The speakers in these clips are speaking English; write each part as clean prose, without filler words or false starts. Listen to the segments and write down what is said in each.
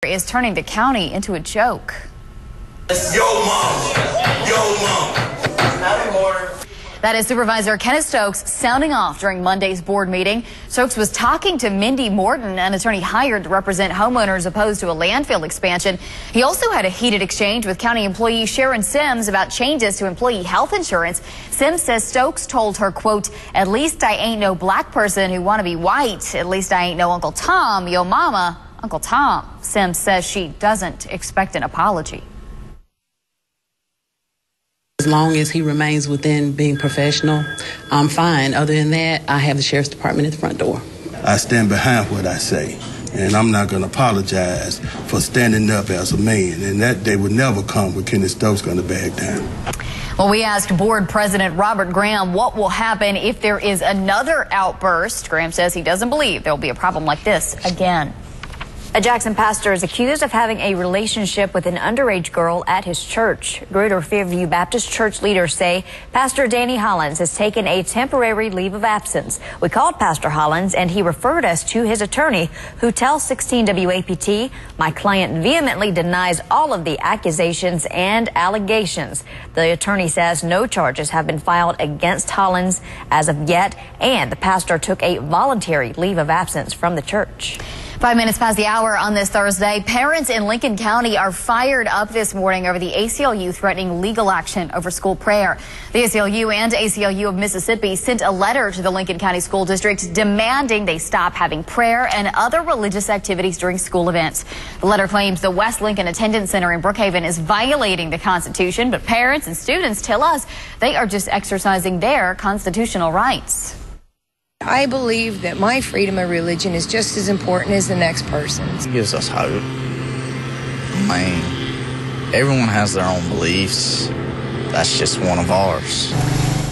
Is turning the county into a joke. Yo, mom. Out of order. That is Supervisor Kenneth Stokes sounding off during Monday's board meeting. Stokes was talking to Mindy Morton, an attorney hired to represent homeowners opposed to a landfill expansion. He also had a heated exchange with county employee Sharon Sims about changes to employee health insurance. Sims says Stokes told her, quote, "At least I ain't no black person who want to be white. At least I ain't no Uncle Tom, yo mama, Uncle Tom." Sims says she doesn't expect an apology. As long as he remains within being professional, I'm fine. Other than that, I have the sheriff's department at the front door. I stand behind what I say, and I'm not going to apologize for standing up as a man, and that day would never come with Kenneth Stokes going to back down. Well, we asked board president Robert Graham what will happen if there is another outburst. Graham says he doesn't believe there will be a problem like this again. A Jackson pastor is accused of having a relationship with an underage girl at his church. Greater Fairview Baptist Church leaders say Pastor Danny Hollins has taken a temporary leave of absence. We called Pastor Hollins and he referred us to his attorney, who tells 16 WAPT, "My client vehemently denies all of the accusations and allegations." The attorney says no charges have been filed against Hollins as of yet, and the pastor took a voluntary leave of absence from the church. 5 minutes past the hour on this Thursday. Parents in Lincoln County are fired up this morning over the ACLU threatening legal action over school prayer. The ACLU and ACLU of Mississippi sent a letter to the Lincoln County School District demanding they stop having prayer and other religious activities during school events. The letter claims the West Lincoln Attendance Center in Brookhaven is violating the Constitution, but parents and students tell us they are just exercising their constitutional rights. I believe that my freedom of religion is just as important as the next person's. It gives us hope. I mean, everyone has their own beliefs. That's just one of ours.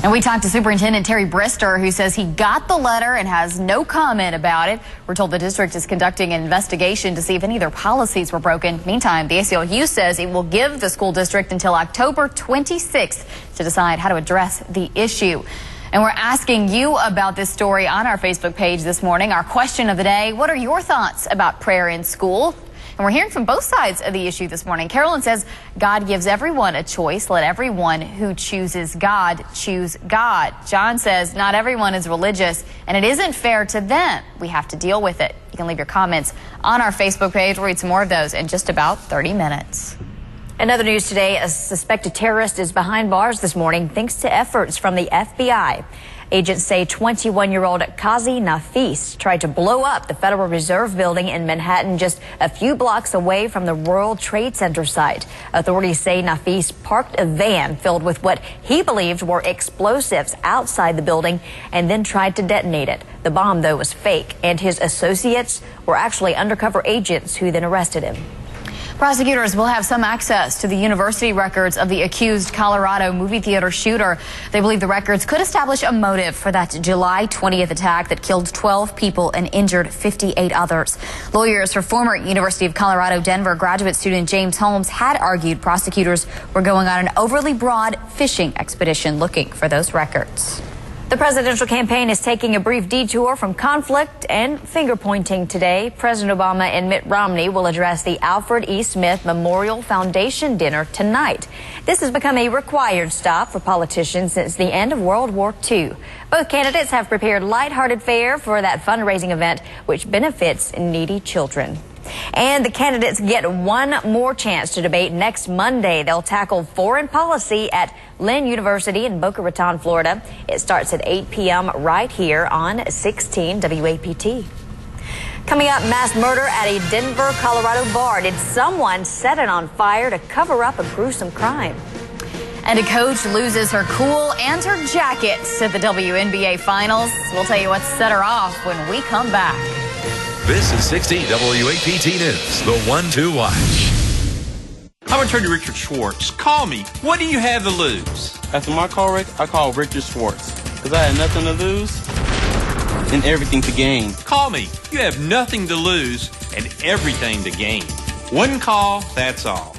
And we talked to Superintendent Terry Brister, who says he got the letter and has no comment about it. We're told the district is conducting an investigation to see if any of their policies were broken. Meantime, the ACLU says it will give the school district until October 26th to decide how to address the issue. And we're asking you about this story on our Facebook page this morning. Our question of the day: what are your thoughts about prayer in school? And we're hearing from both sides of the issue this morning. Carolyn says God gives everyone a choice. Let everyone who chooses God choose God. John says not everyone is religious and it isn't fair to them. We have to deal with it. You can leave your comments on our Facebook page. We'll read some more of those in just about 30 minutes. In other news today, a suspected terrorist is behind bars this morning thanks to efforts from the FBI. Agents say 21-year-old Qazi Nafis tried to blow up the Federal Reserve building in Manhattan just a few blocks away from the World Trade Center site. Authorities say Nafis parked a van filled with what he believed were explosives outside the building and then tried to detonate it. The bomb, though, was fake, and his associates were actually undercover agents who then arrested him. Prosecutors will have some access to the university records of the accused Colorado movie theater shooter. They believe the records could establish a motive for that July 20th attack that killed 12 people and injured 58 others. Lawyers for former University of Colorado Denver graduate student James Holmes had argued prosecutors were going on an overly broad fishing expedition looking for those records. The presidential campaign is taking a brief detour from conflict and finger-pointing today. President Obama and Mitt Romney will address the Alfred E. Smith Memorial Foundation dinner tonight. This has become a required stop for politicians since the end of World War II. Both candidates have prepared lighthearted fare for that fundraising event, which benefits needy children. And the candidates get one more chance to debate next Monday. They'll tackle foreign policy at Lynn University in Boca Raton, Florida. It starts at 8 p.m. right here on 16 WAPT. Coming up, mass murder at a Denver, Colorado bar. Did someone set it on fire to cover up a gruesome crime? And a coach loses her cool and her jacket at the WNBA Finals. We'll tell you what set her off when we come back. This is 16 WAPT News, the one to watch. I'm Attorney Richard Schwartz. Call me. What do you have to lose? After my car wreck, I called Richard Schwartz because I had nothing to lose and everything to gain. Call me. You have nothing to lose and everything to gain. One call, that's all.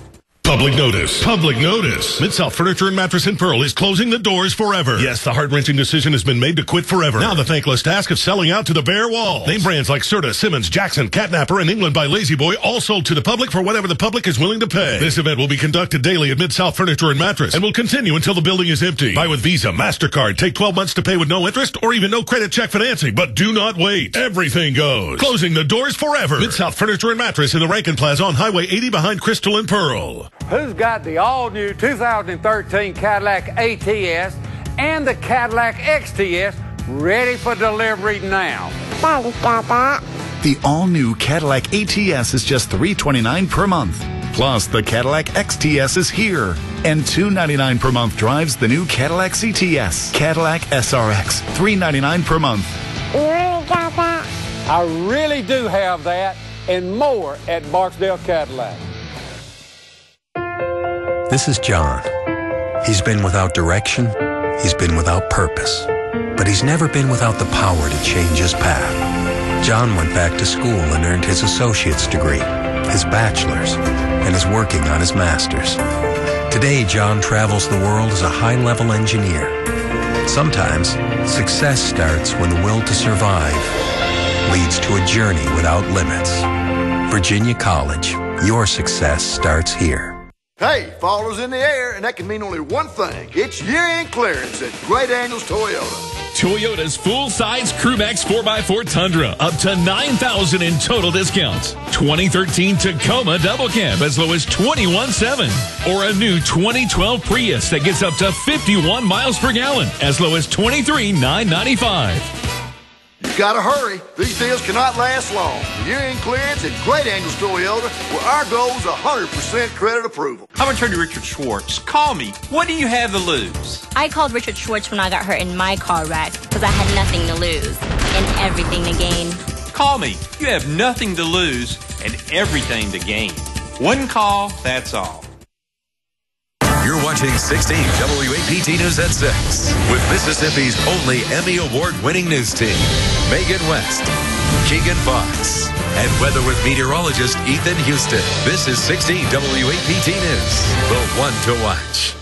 Public notice. Public notice. Mid-South Furniture and Mattress in Pearl is closing the doors forever. Yes, the heart-wrenching decision has been made to quit forever. Now the thankless task of selling out to the bare walls. Name brands like Serta, Simmons, Jackson, Catnapper, and England by Lazy Boy all sold to the public for whatever the public is willing to pay. This event will be conducted daily at Mid-South Furniture and Mattress and will continue until the building is empty. Buy with Visa, MasterCard, take 12 months to pay with no interest or even no credit check financing. But do not wait. Everything goes. Closing the doors forever. Mid-South Furniture and Mattress in the Rankin Plaza on Highway 80 behind Crystal and Pearl. Who's got the all-new 2013 Cadillac ATS and the Cadillac XTS ready for delivery now? Daddy's got that. The all-new Cadillac ATS is just $329 per month. Plus, the Cadillac XTS is here. And $299 per month drives the new Cadillac CTS. Cadillac SRX, $399 per month. You really got that? I really do have that and more at Barksdale Cadillac. This is John. He's been without direction, he's been without purpose, but he's never been without the power to change his path. John went back to school and earned his associate's degree, his bachelor's, and is working on his master's. Today, John travels the world as a high-level engineer. Sometimes, success starts when the will to survive leads to a journey without limits. Virginia College, your success starts here. Hey, fall is in the air, and that can mean only one thing. It's year-end clearance at Great Daniels Toyota. Toyota's full-size Crewmax 4x4 Tundra, up to $9,000 in total discounts. 2013 Tacoma Double Cab as low as $21,700. Or a new 2012 Prius that gets up to 51 miles per gallon as low as $23,995. You gotta hurry. These deals cannot last long. Year-end clearance at Great Angels Toyota, where our goal is 100% credit approval. I'm Attorney Richard Schwartz. Call me. What do you have to lose? I called Richard Schwartz when I got hurt in my car wreck because I had nothing to lose and everything to gain. Call me. You have nothing to lose and everything to gain. One call, that's all. You're watching 16 WAPT News at 6 with Mississippi's only Emmy Award-winning news team, Megan West, Keegan Fox, and weather with meteorologist Ethan Houston. This is 16 WAPT News, the one to watch.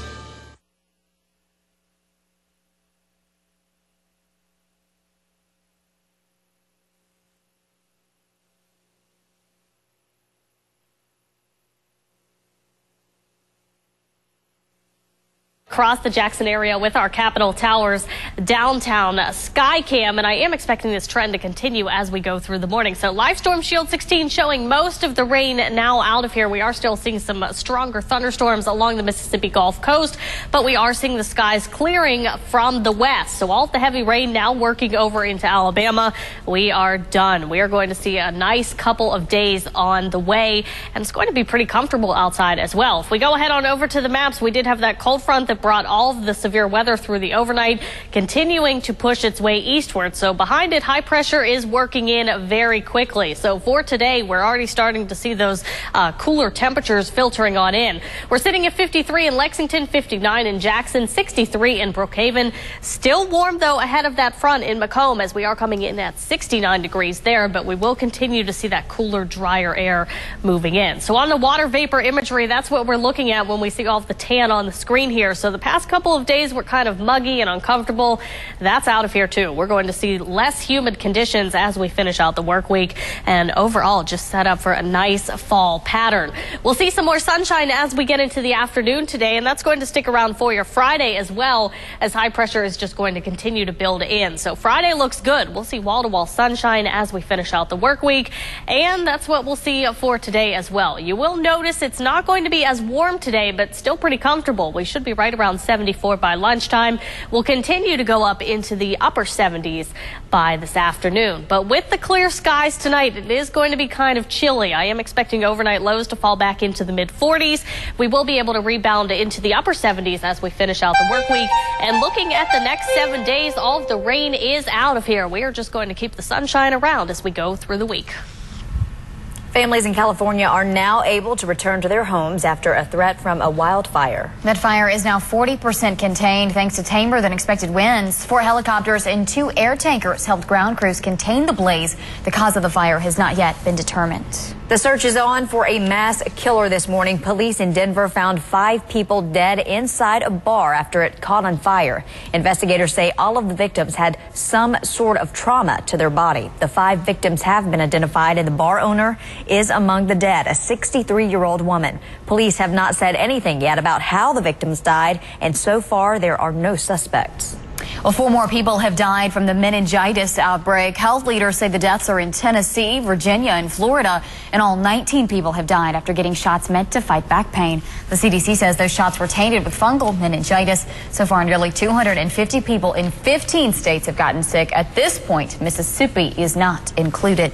Across the Jackson area with our Capitol Towers downtown Skycam, and I am expecting this trend to continue as we go through the morning. So Live Storm Shield 16 showing most of the rain now out of here. We are still seeing some stronger thunderstorms along the Mississippi Gulf Coast, but we are seeing the skies clearing from the west. So all of the heavy rain now working over into Alabama. We are done. We are going to see a nice couple of days on the way, and it's going to be pretty comfortable outside as well. If we go ahead on over to the maps, we did have that cold front that brought all of the severe weather through the overnight, continuing to push its way eastward. So behind it, high pressure is working in very quickly. So for today, we're already starting to see those cooler temperatures filtering on in. We're sitting at 53 in Lexington, 59 in Jackson, 63 in Brookhaven. Still warm, though, ahead of that front in Macomb as we are coming in at 69 degrees there, but we will continue to see that cooler, drier air moving in. So on the water vapor imagery, that's what we're looking at when we see all of the tan on the screen here. So the past couple of days were kind of muggy and uncomfortable. That's out of here too. We're going to see less humid conditions as we finish out the work week, and overall just set up for a nice fall pattern. We'll see some more sunshine as we get into the afternoon today, and that's going to stick around for your Friday as well, as high pressure is just going to continue to build in. So Friday looks good. We'll see wall-to-wall sunshine as we finish out the work week, and that's what we'll see for today as well. You will notice it's not going to be as warm today, but still pretty comfortable. We should be right around 74 by lunchtime. We'll continue to go up into the upper 70s by this afternoon. But with the clear skies tonight, it is going to be kind of chilly. I am expecting overnight lows to fall back into the mid-40s. We will be able to rebound into the upper 70s as we finish out the work week. And looking at the next 7 days, all of the rain is out of here. We are just going to keep the sunshine around as we go through the week. Families in California are now able to return to their homes after a threat from a wildfire. That fire is now 40% contained thanks to tamer than expected winds. 4 helicopters and 2 air tankers helped ground crews contain the blaze. The cause of the fire has not yet been determined. The search is on for a mass killer this morning. Police in Denver found 5 people dead inside a bar after it caught on fire. Investigators say all of the victims had some sort of trauma to their body. The 5 victims have been identified, and the bar owner is among the dead, a 63-year-old woman. Police have not said anything yet about how the victims died, and so far there are no suspects. Well, 4 more people have died from the meningitis outbreak. Health leaders say the deaths are in Tennessee, Virginia, and Florida. And all 19 people have died after getting shots meant to fight back pain. The CDC says those shots were tainted with fungal meningitis. So far, nearly 250 people in 15 states have gotten sick. At this point, Mississippi is not included.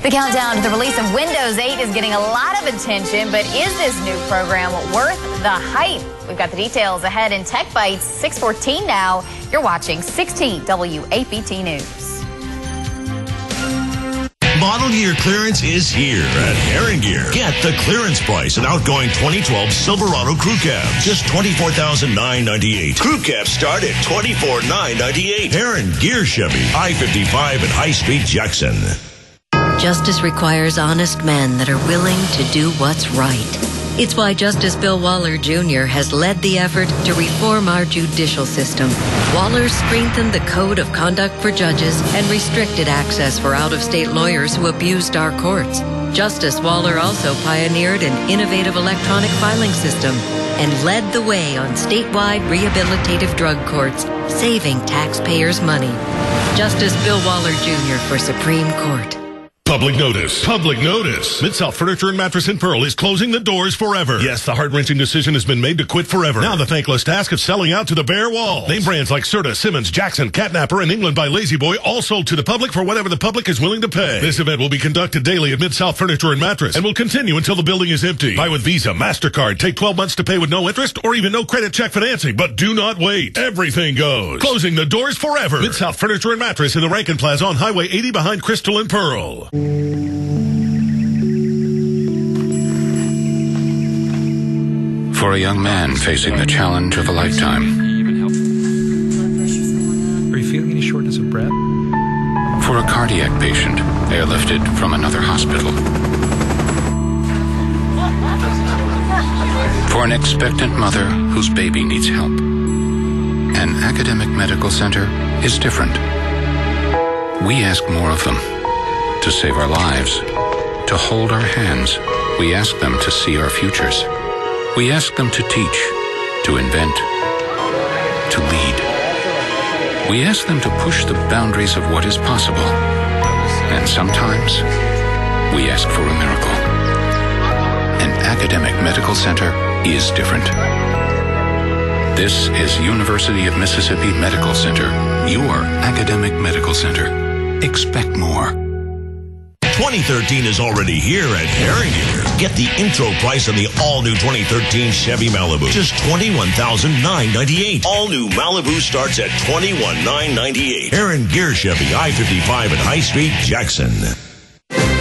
The countdown to the release of Windows 8 is getting a lot of attention, but is this new program worth the hype? We've got the details ahead in Tech Bites, 6:14 now. You're watching 16 WAPT News. Model year clearance is here at Heron Gear. Get the clearance price on outgoing 2012 Silverado Crew Cabs. Just $24,998. Crew Cabs start at $24,998. Heron Gear Chevy, I-55 at High Street, Jackson. Justice requires honest men that are willing to do what's right. It's why Justice Bill Waller Jr. has led the effort to reform our judicial system. Waller strengthened the Code of Conduct for judges and restricted access for out-of-state lawyers who abused our courts. Justice Waller also pioneered an innovative electronic filing system and led the way on statewide rehabilitative drug courts, saving taxpayers money. Justice Bill Waller Jr. for Supreme Court. Public notice. Public notice. Mid-South Furniture and Mattress in Pearl is closing the doors forever. Yes, the heart-wrenching decision has been made to quit forever. Now the thankless task of selling out to the bare walls. Name brands like Serta, Simmons, Jackson, Catnapper, and England by Lazy Boy all sold to the public for whatever the public is willing to pay. This event will be conducted daily at Mid-South Furniture and Mattress and will continue until the building is empty. Buy with Visa, MasterCard, take 12 months to pay with no interest or even no credit check financing. But do not wait. Everything goes. Closing the doors forever. Mid-South Furniture and Mattress in the Rankin Plaza on Highway 80 behind Crystal and Pearl. For a young man facing the challenge of a lifetime. Are you feeling any shortness of breath? For a cardiac patient airlifted from another hospital. For an expectant mother whose baby needs help. An academic medical center is different. We ask more of them. To save our lives. To hold our hands. We ask them to see our futures. We ask them to teach, to invent, to lead. We ask them to push the boundaries of what is possible. And sometimes, we ask for a miracle. An academic medical center is different. This is University of Mississippi Medical Center, your academic medical center. Expect more. 2013 is already here at Heron Gear. Get the intro price on the all-new 2013 Chevy Malibu. Just $21,998. All-new Malibu starts at $21,998. Heron Gear Chevy, I-55 at High Street, Jackson.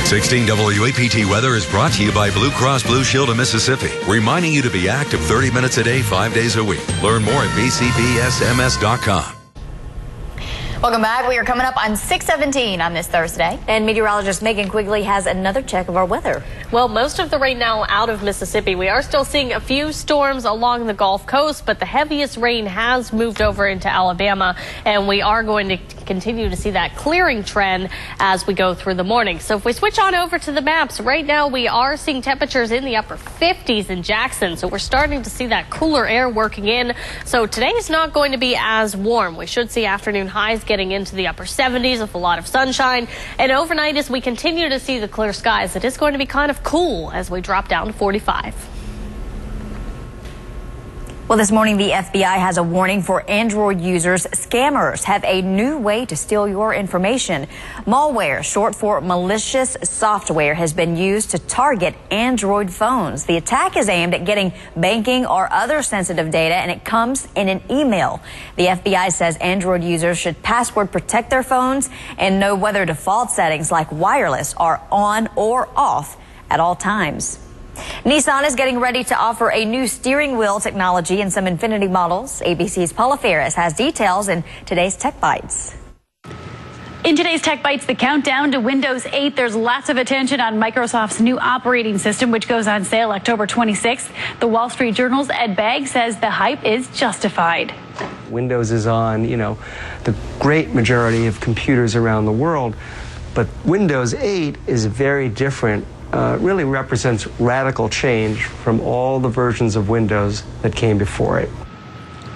16 WAPT weather is brought to you by Blue Cross Blue Shield of Mississippi, reminding you to be active 30 minutes a day, 5 days a week. Learn more at bcbsms.com. Welcome back. We are coming up on 6:17 on this Thursday. And meteorologist Megan Quigley has another check of our weather. Well, most of the rain now out of Mississippi. We are still seeing a few storms along the Gulf Coast, but the heaviest rain has moved over into Alabama, and we are going to continue to see that clearing trend as we go through the morning. So if we switch on over to the maps, right now we are seeing temperatures in the upper 50s in Jackson, so we're starting to see that cooler air working in. So today is not going to be as warm. We should see afternoon highs getting into the upper 70s with a lot of sunshine. And overnight, as we continue to see the clear skies, it is going to be kind of cool as we drop down to 45. Well, this morning, the FBI has a warning for Android users. Scammers have a new way to steal your information. Malware, short for malicious software, has been used to target Android phones. The attack is aimed at getting banking or other sensitive data, and it comes in an email. The FBI says Android users should password protect their phones and know whether default settings like wireless are on or off at all times. Nissan is getting ready to offer a new steering wheel technology in some Infiniti models. ABC's Paula Ferris has details in today's Tech Bites. In today's Tech Bites, the countdown to Windows 8, there's lots of attention on Microsoft's new operating system, which goes on sale October 26th. The Wall Street Journal's Ed Bagg says the hype is justified. Windows is on, the great majority of computers around the world, but Windows 8 is very different, really represents radical change from all the versions of Windows that came before it.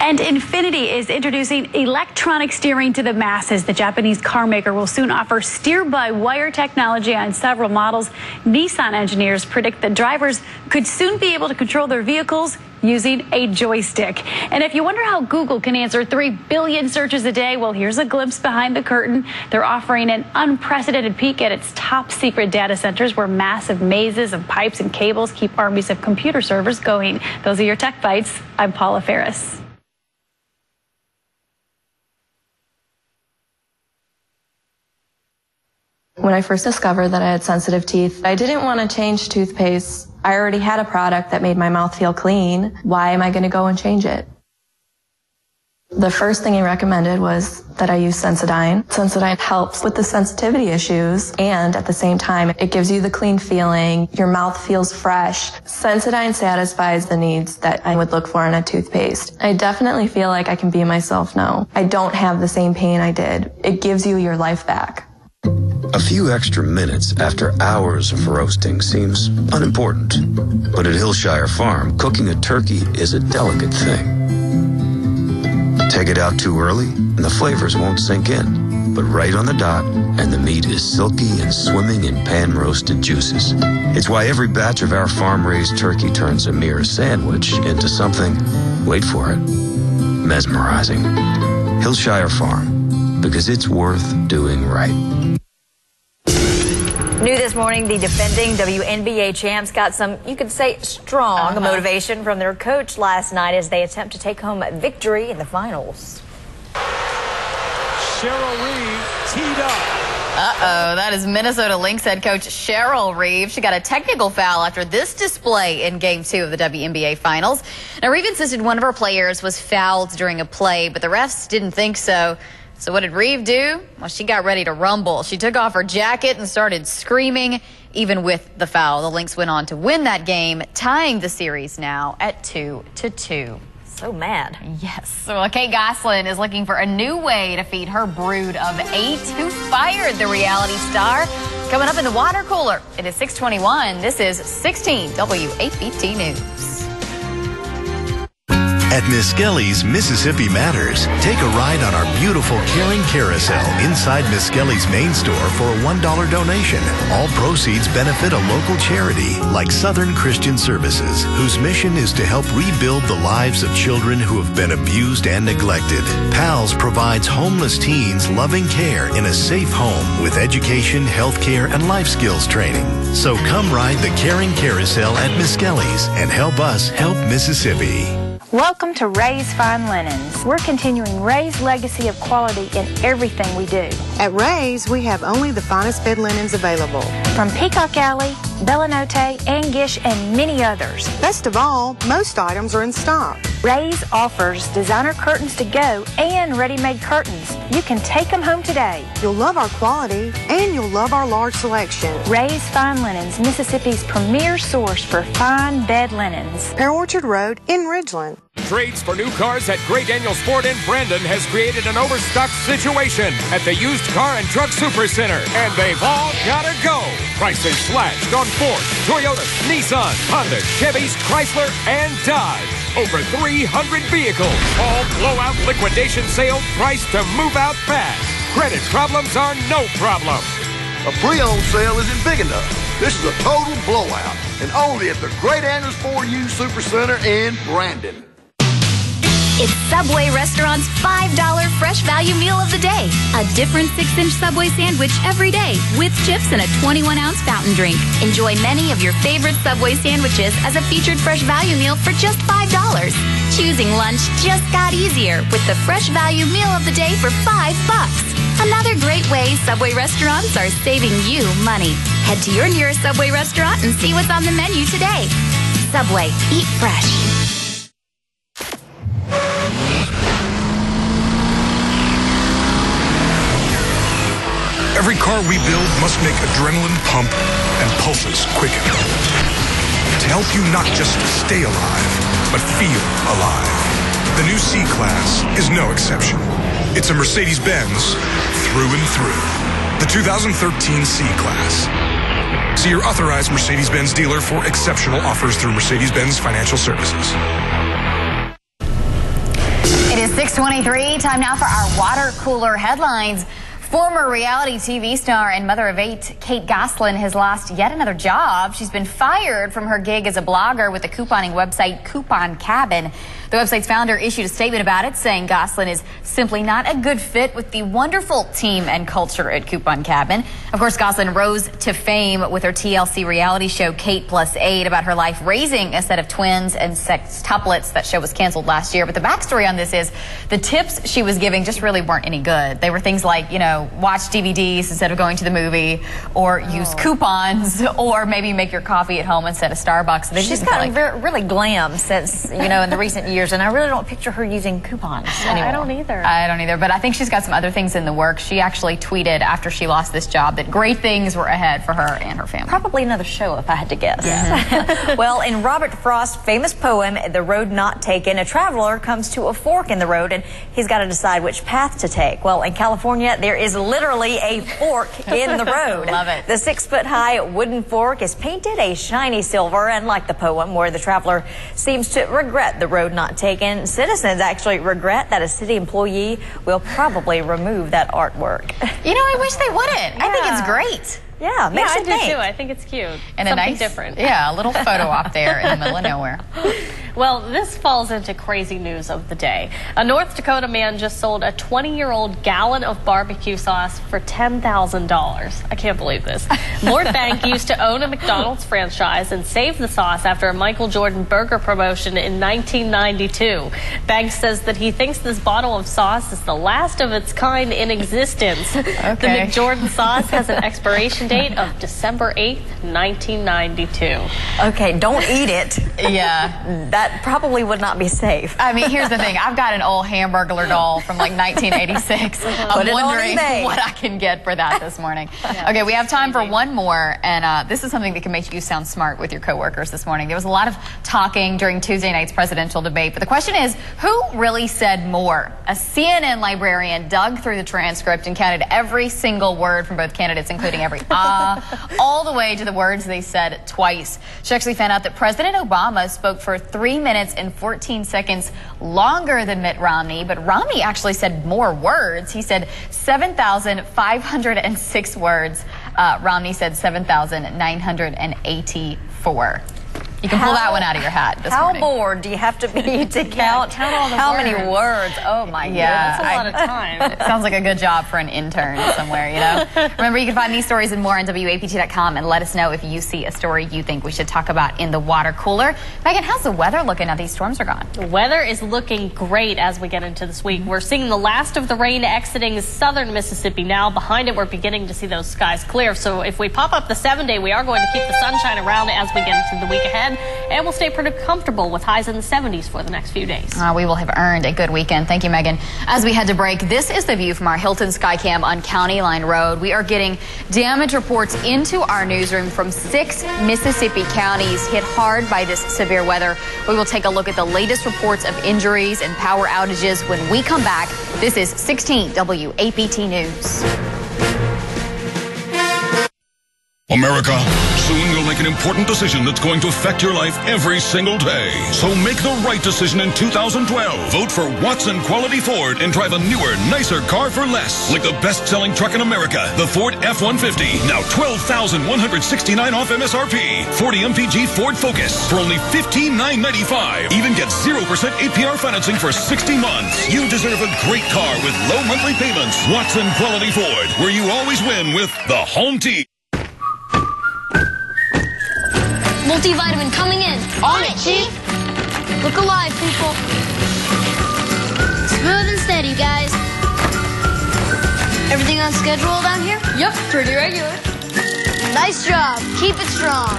And Infiniti is introducing electronic steering to the masses. The Japanese car maker will soon offer steer-by-wire technology on several models. Nissan engineers predict that drivers could soon be able to control their vehicles using a joystick. And if you wonder how Google can answer 3 billion searches a day, well, here's a glimpse behind the curtain. They're offering an unprecedented peek at its top secret data centers where massive mazes of pipes and cables keep armies of computer servers going. Those are your Tech Bites. I'm Paula Ferris. When I first discovered that I had sensitive teeth, I didn't want to change toothpaste. I already had a product that made my mouth feel clean. Why am I going to go and change it? The first thing he recommended was that I use Sensodyne. Sensodyne helps with the sensitivity issues, and at the same time, it gives you the clean feeling. Your mouth feels fresh. Sensodyne satisfies the needs that I would look for in a toothpaste. I definitely feel like I can be myself now. I don't have the same pain I did. It gives you your life back. A few extra minutes after hours of roasting seems unimportant, but at Hillshire Farm, cooking a turkey is a delicate thing. Take it out too early, and the flavors won't sink in, but right on the dot, and the meat is silky and swimming in pan-roasted juices. It's why every batch of our farm-raised turkey turns a mere sandwich into something, wait for it, mesmerizing. Hillshire Farm, because it's worth doing right. New this morning, the defending WNBA champs got some, you could say, strong motivation from their coach last night as they attempt to take home victory in the finals. Cheryl Reeve teed up. That is Minnesota Lynx head coach Cheryl Reeve. She got a technical foul after this display in Game 2 of the WNBA Finals. Now, Reeve insisted one of her players was fouled during a play, but the refs didn't think so. So what did Reeve do? Well, she got ready to rumble. She took off her jacket and started screaming, even with the foul. The Lynx went on to win that game, tying the series now at 2-2. So mad. Yes. Well, Kate Gosselin is looking for a new way to feed her brood of 8. Who fired the reality star? Coming up in the water cooler. It is 6:21. This is 16 WAPT News. At Miskelly's Mississippi Matters, take a ride on our beautiful Caring Carousel inside Miskelly's main store for a $1 donation. All proceeds benefit a local charity like Southern Christian Services, whose mission is to help rebuild the lives of children who have been abused and neglected. PALS provides homeless teens loving care in a safe home with education, health care, and life skills training. So come ride the Caring Carousel at Miskelly's and help us help Mississippi. Welcome to Ray's Fine Linens. We're continuing Ray's legacy of quality in everything we do. At Ray's, we have only the finest bed linens available. From Peacock Alley, Bellanote, and Gish, and many others. Best of all, most items are in stock. Ray's offers designer curtains to go and ready-made curtains. You can take them home today. You'll love our quality, and you'll love our large selection. Ray's Fine Linens, Mississippi's premier source for fine bed linens. Pear Orchard Road in Ridgeland. Trades for new cars at Great Daniel Sport in Brandon has created an overstock situation at the used car and truck supercenter, and they've all gotta go. Prices slashed on Ford, Toyota, Nissan, Honda, Chevys, Chrysler, and Dodge. Over 300 vehicles, all blowout liquidation sale priced to move out fast. Credit problems are no problem. A pre-owned sale isn't big enough. This is a total blowout, and only at the Great Daniels Ford Used Supercenter in Brandon. It's Subway Restaurant's $5 Fresh Value Meal of the Day. A different 6-inch Subway sandwich every day with chips and a 21-ounce fountain drink. Enjoy many of your favorite Subway sandwiches as a featured Fresh Value Meal for just $5. Choosing lunch just got easier with the Fresh Value Meal of the Day for $5. Another great way Subway restaurants are saving you money. Head to your nearest Subway restaurant and see what's on the menu today. Subway, eat fresh. Every car we build must make adrenaline pump and pulses quicken. To help you not just stay alive, but feel alive. The new C-Class is no exception. It's a Mercedes-Benz through and through. The 2013 C-Class. See your authorized Mercedes-Benz dealer for exceptional offers through Mercedes-Benz Financial Services. It is 6:23. Time now for our water cooler headlines. Former reality TV star and mother of 8, Kate Gosselin, has lost yet another job. She's been fired from her gig as a blogger with the couponing website Coupon Cabin. The website's founder issued a statement about it, saying Gosselin is simply not a good fit with the wonderful team and culture at Coupon Cabin. Of course, Gosselin rose to fame with her TLC reality show Kate Plus 8 about her life raising a set of twins and sextuplets. That show was canceled last year. But the backstory on this is the tips she was giving just really weren't any good. They were things like, you know, watch DVDs instead of going to the movie, or use coupons, or maybe make your coffee at home instead of Starbucks. She's gotten really glam since, you know, in the recent years, and I really don't picture her using coupons anymore. I don't either. I don't either, but I think she's got some other things in the works. She actually tweeted after she lost this job that great things were ahead for her and her family. Probably another show, if I had to guess. Yeah. Well, in Robert Frost's famous poem, The Road Not Taken, a traveler comes to a fork in the road, and he's got to decide which path to take. Well, in California, there is literally a fork in the road. Love it. The 6-foot-high wooden fork is painted a shiny silver, and like the poem where the traveler seems to regret the road not taken, citizens actually regret that a city employee will probably remove that artwork. You know, I wish they wouldn't. Yeah. I think it's great. Yeah, makes I you do think. too. I think it's cute. And something a nice, different. Yeah, a little photo op there in the middle of nowhere. Well, this falls into crazy news of the day. A North Dakota man just sold a 20-year-old gallon of barbecue sauce for $10,000. I can't believe this. Lord Bank used to own a McDonald's franchise and saved the sauce after a Michael Jordan burger promotion in 1992. Bank says that he thinks this bottle of sauce is the last of its kind in existence. Okay. The McJordan sauce has an expiration date of December 8th, 1992. Okay, don't eat it. Yeah. That probably would not be safe. I mean, here's the thing. I've got an old Hamburglar doll from like 1986. I'm wondering what I can get for that this morning. Yeah, okay, we have time for one more, and this is something that can make you sound smart with your coworkers this morning. There was a lot of talking during Tuesday night's presidential debate, but the question is, who really said more? A CNN librarian dug through the transcript and counted every single word from both candidates, including every all the way to the words they said twice. She actually found out that President Obama spoke for 3 minutes and 14 seconds longer than Mitt Romney, but Romney actually said more words. He said 7,506 words. Romney said 7,984. You can pull that one out of your hat this morning. How bored do you have to be to count all the how words. many words? Oh my God. That's a lot of time. It sounds like a good job for an intern somewhere, you know? Remember, you can find these stories and more on WAPT.com, and let us know if you see a story you think we should talk about in the water cooler. Megan, how's the weather looking now these storms are gone? The weather is looking great as we get into this week. We're seeing the last of the rain exiting southern Mississippi now. Behind it, we're beginning to see those skies clear. So if we pop up the 7-day, we are going to keep the sunshine around as we get into the week ahead. And we'll stay pretty comfortable with highs in the 70s for the next few days. We will have earned a good weekend. Thank you, Megan. As we head to break, this is the view from our Hilton Skycam on County Line Road. We are getting damage reports into our newsroom from 6 Mississippi counties hit hard by this severe weather. We will take a look at the latest reports of injuries and power outages when we come back. This is 16 WAPT News. America, soon you'll make an important decision that's going to affect your life every single day. So make the right decision in 2012. Vote for Watson Quality Ford and drive a newer, nicer car for less. Like the best-selling truck in America, the Ford F-150. Now $12,169 off MSRP. 40 MPG Ford Focus for only $15,995. Even get 0% APR financing for 60 months. You deserve a great car with low monthly payments. Watson Quality Ford, where you always win with the home team. Multivitamin coming in. On it, Chief. Look alive, people. Smooth and steady, guys. Everything on schedule down here? Yep, pretty regular. Nice job. Keep it strong.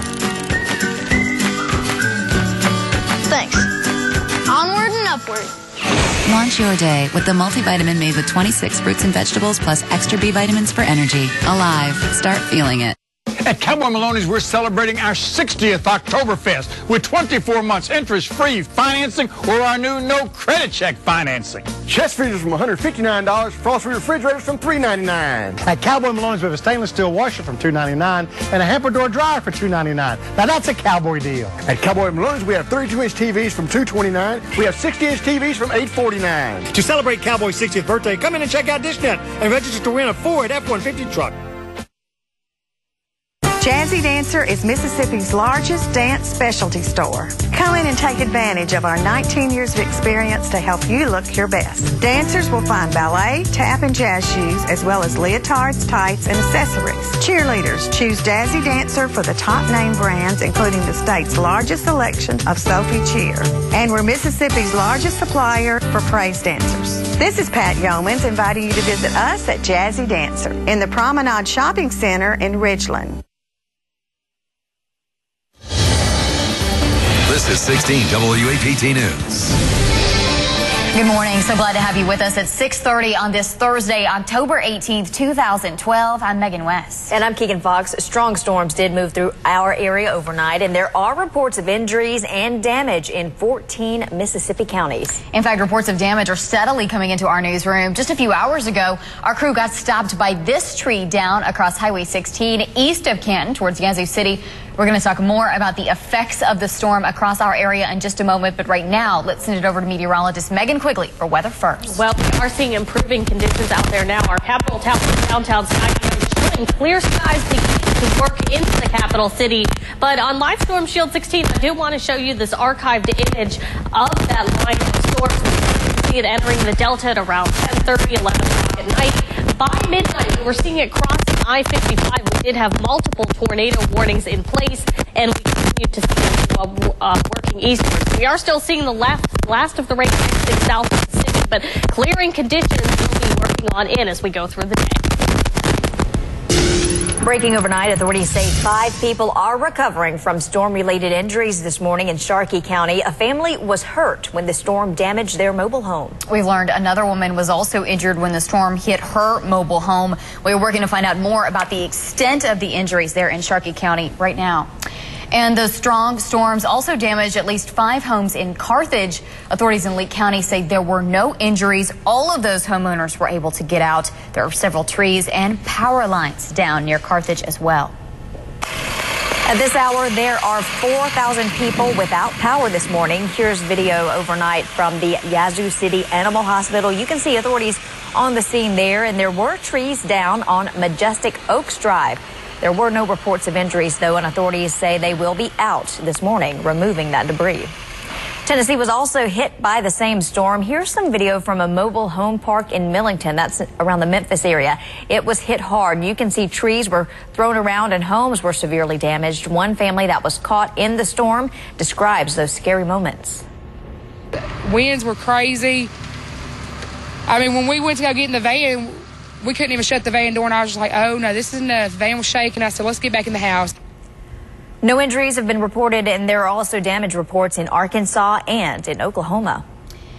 Thanks. Onward and upward. Launching your day with the multivitamin made with 26 fruits and vegetables plus extra B vitamins for energy. Alive. Start feeling it. At Cowboy Maloney's, we're celebrating our 60th Oktoberfest with 24 months interest-free financing or our new no-credit check financing. Chest freezers from $159, frost-free refrigerators from $399. At Cowboy Maloney's, we have a stainless steel washer from $299 and a hamper door dryer for $299. Now that's a cowboy deal. At Cowboy Maloney's, we have 32-inch TVs from $229. We have 60-inch TVs from $849. To celebrate Cowboy's 60th birthday, come in and check out DishNet and register to win a Ford F-150 truck. Jazzy Dancer is Mississippi's largest dance specialty store. Come in and take advantage of our 19 years of experience to help you look your best. Dancers will find ballet, tap, and jazz shoes, as well as leotards, tights, and accessories. Cheerleaders choose Jazzy Dancer for the top name brands, including the state's largest selection of Sophie Cheer. And we're Mississippi's largest supplier for praise dancers. This is Pat Yeomans inviting you to visit us at Jazzy Dancer in the Promenade Shopping Center in Ridgeland. This is 16 WAPT News. Good morning. So glad to have you with us at 6:30 on this Thursday, October 18th, 2012. I'm Megan West. And I'm Keegan Fox. Strong storms did move through our area overnight, and there are reports of injuries and damage in 14 Mississippi counties. In fact, reports of damage are steadily coming into our newsroom. Just a few hours ago, our crew got stopped by this tree down across Highway 16 east of Canton towards Yazoo City. We're going to talk more about the effects of the storm across our area in just a moment. But right now, let's send it over to meteorologist Megan Quigley for weather first. Well, we are seeing improving conditions out there now. Our capital town, downtown Sky is showing clear skies to work into the capital city. But on Live Storm Shield 16, I do want to show you this archived image of that line of storms. You can see it entering the Delta at around 10:30, 11 o'clock at night. By midnight, we were seeing it crossing I-55. We did have multiple tornado warnings in place, and we continue to see them working eastward. We are still seeing the last of the rain in south Pacific, but clearing conditions we'll be working on in as we go through the day. Breaking overnight, authorities say 5 people are recovering from storm-related injuries this morning in Sharkey County. A family was hurt when the storm damaged their mobile home. We've learned another woman was also injured when the storm hit her mobile home. We're working to find out more about the extent of the injuries there in Sharkey County right now. And the strong storms also damaged at least 5 homes in Carthage. Authorities in Leake County say there were no injuries. All of those homeowners were able to get out. There are several trees and power lines down near Carthage as well. At this hour, there are 4,000 people without power this morning. Here's video overnight from the Yazoo City Animal Hospital. You can see authorities on the scene there, and there were trees down on Majestic Oaks Drive. There were no reports of injuries, though, and authorities say they will be out this morning removing that debris. Tennessee was also hit by the same storm. Here's some video from a mobile home park in Millington. That's around the Memphis area. It was hit hard. You can see trees were thrown around and homes were severely damaged. One family that was caught in the storm describes those scary moments. Winds were crazy. I mean, when we went to go get in the van, we couldn't even shut the van door, and I was just like, oh, no, this is enough. The van was shaking. I said, let's get back in the house. No injuries have been reported, and there are also damage reports in Arkansas and in Oklahoma.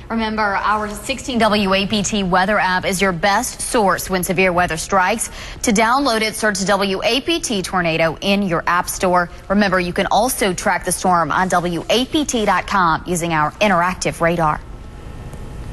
Remember, our 16 WAPT weather app is your best source when severe weather strikes. To download it, search WAPT Tornado in your app store. Remember, you can also track the storm on WAPT.com using our interactive radar.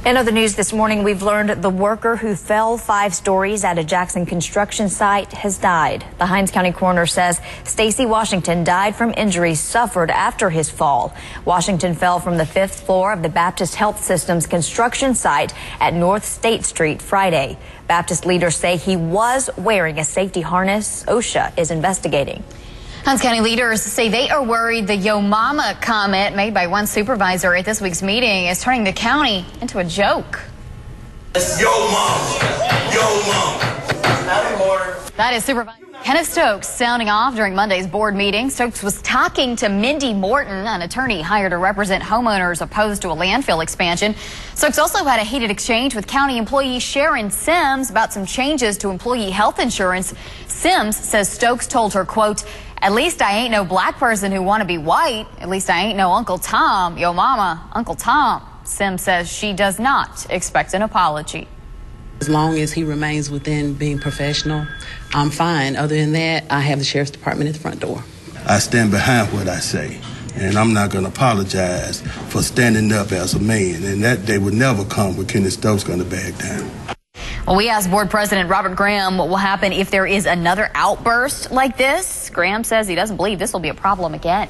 In other news this morning, we've learned the worker who fell 5 stories at a Jackson construction site has died. The Hinds County coroner says Stacy Washington died from injuries suffered after his fall. Washington fell from the 5th floor of the Baptist Health System's construction site at North State Street Friday. Baptist leaders say he was wearing a safety harness. OSHA is investigating. Hinds County leaders say they are worried the Yo Mama comment made by one supervisor at this week's meeting is turning the county into a joke. Yo Mama, Yo Mama. That is Supervisor Kenneth Stokes sounding off during Monday's board meeting. Stokes was talking to Mindy Morton, an attorney hired to represent homeowners opposed to a landfill expansion. Stokes also had a heated exchange with county employee Sharon Sims about some changes to employee health insurance. Sims says Stokes told her, quote, "At least I ain't no black person who want to be white. At least I ain't no Uncle Tom. Yo Mama, Uncle Tom." Sims says she does not expect an apology. As long as he remains within being professional, I'm fine. Other than that, I have the sheriff's department at the front door. I stand behind what I say, and I'm not going to apologize for standing up as a man, and that day would never come when Kenny Stokes going to back down. Well, we asked Board President Robert Graham what will happen if there is another outburst like this. Graham says he doesn't believe this will be a problem again.